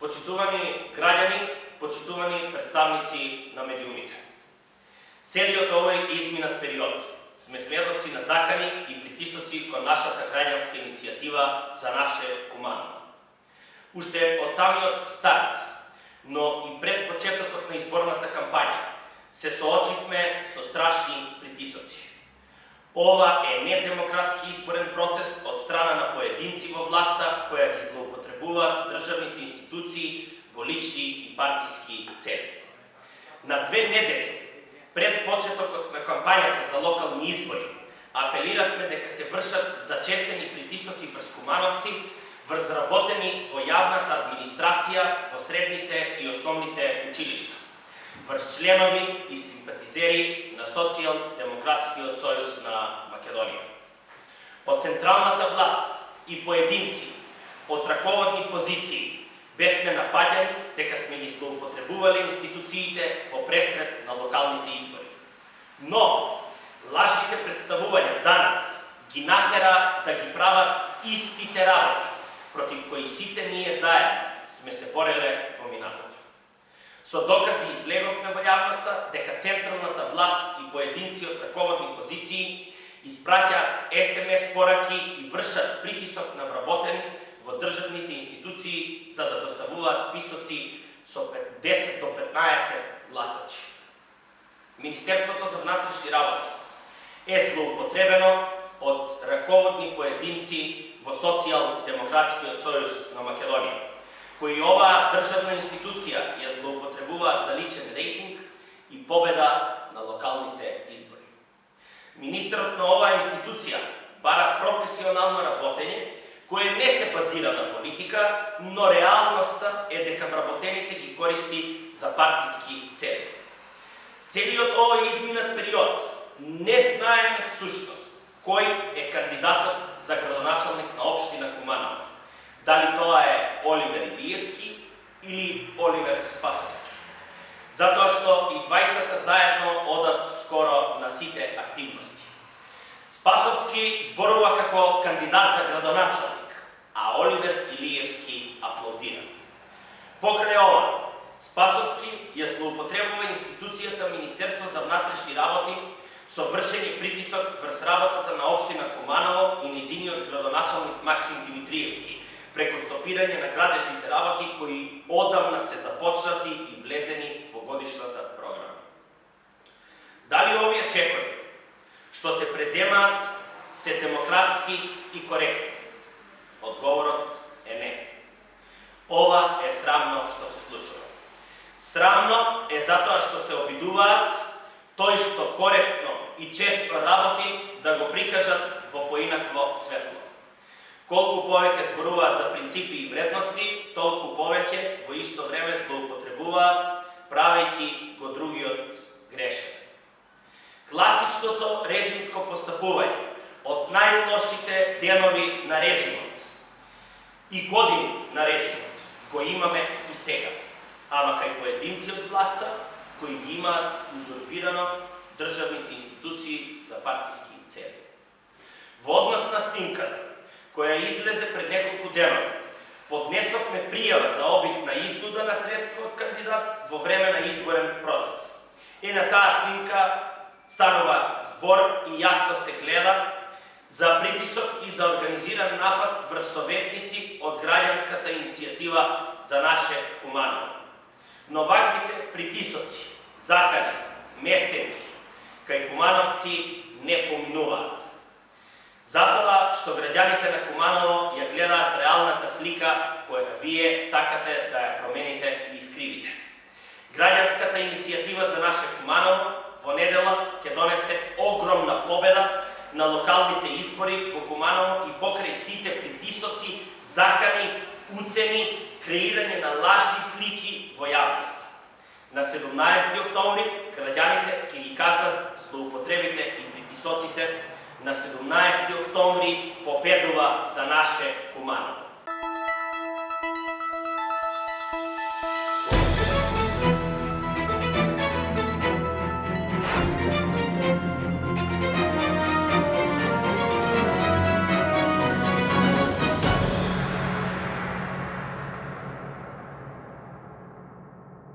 Почитувани граѓани, почитувани представници на медиумите. Целиот овој изминат период сме сведоци на закани и притисоци кон нашата граѓанска иницијатива за наше Куманово. Уште од самиот старт, но и пред почетокот на изборната кампања, се соочивме со страшни притисоци. Ова е недемократски изборен процес од страна на поединци во власта која ги злоупотребуваат државните институции во лични и партиски цели. На 2 недели пред почетокот на кампањата за локални избори апелиравме дека се вршат зачестени притисоци врз кумановци, врз работени во јавната администрација во средните и основните училишта, врз членови и симпатизери на Социјал-демократскиот сојуз на Македонија. Од централната власт и поединци од раководни позиции бевме напаѓани дека сме ги злоупотребувале институциите во пресред на локалните избори. Но лажните представувања за нас ги натера да ги прават истите работи против кои сите ние заедно сме се бореле во минатото. Со докази излеговме во јавноста дека централната власт и поединци од раководни позиции испраќаат СМС пораки и вршат притисок на вработени во државните институции за да доставуваат списоци со 10 до 15 гласачи. Министерството за внатрешни работи е злоупотребено од раководни поединци во Социјал-демократскиот сојуз на Македонија, кои оваа државна институција ја злоупотребуваат за личен рейтинг и победа на локалните избори. Министерот на оваа институција бара професионално работење, кое не се базира на политика, но реалноста е дека вработените ги користи за партиски цели. Целиот овој изминат период не знаеме всушност кој е кандидатот за градоначалник на општина Куманово. Дали тоа е Оливер Илиевски или Оливер Спасовски. Затоа што и двајцата заедно одат скоро на сите активности. Спасовски зборува како кандидат за градоначалник, а Оливер Илиевски аплодира. Покрај ова, Спасовски ја злоупотребува институцијата Министерство за внатрешни работи со вршени притисок врз работата на општина Куманово и нејзиниот градоначалник Максим Димитриевски, преку стопирање на градежните работи кои одамна се започнати и влезени во годишната програма. Дали овие чекори што се преземаат се демократски и коректни? Одговорот е не. Ова е срамно што се случува. Срамно е затоа што се обидуваат тој што коректно и често работи да го прикажат во поинакво светло. Колку повеќе зборуваат за принципи и вредности, толку повеќе во исто време злоупотребуваат, правејќи го другиот грешен. Класичното режимско постапување од најлошите денови на режимот и години на режимот го имаме и сега, ама кај поединци од власта кои ги имаат узурпирано државните институции за партиски цели. Во однос на снимката, која излезе пред неколку денови, поднесовме пријава за обид на изнуда на средства од кандидат во време на изборен процес. И на таа снимка станува збор и јасно се гледа за притисок и за организиран напад врз советници од граѓанската иницијатива за наше Куманово. Но ваквите притисоци, закани, местенки, кај кумановци не поминуваат. Затоа што граѓаните на Куманово ја гледаат реалната слика која вие сакате да ја промените и искривите. Граѓанската иницијатива за наше Куманово во недела ќе донесе огромна победа на локалните избори во Куманово и покрај сите притисоци, закани, уцени, креирање на лажни слики во јавноста. На 17 октомври граѓаните ќе ги казнат злоупотребите и притисоците. На 17 октомври победува за наше Куманово.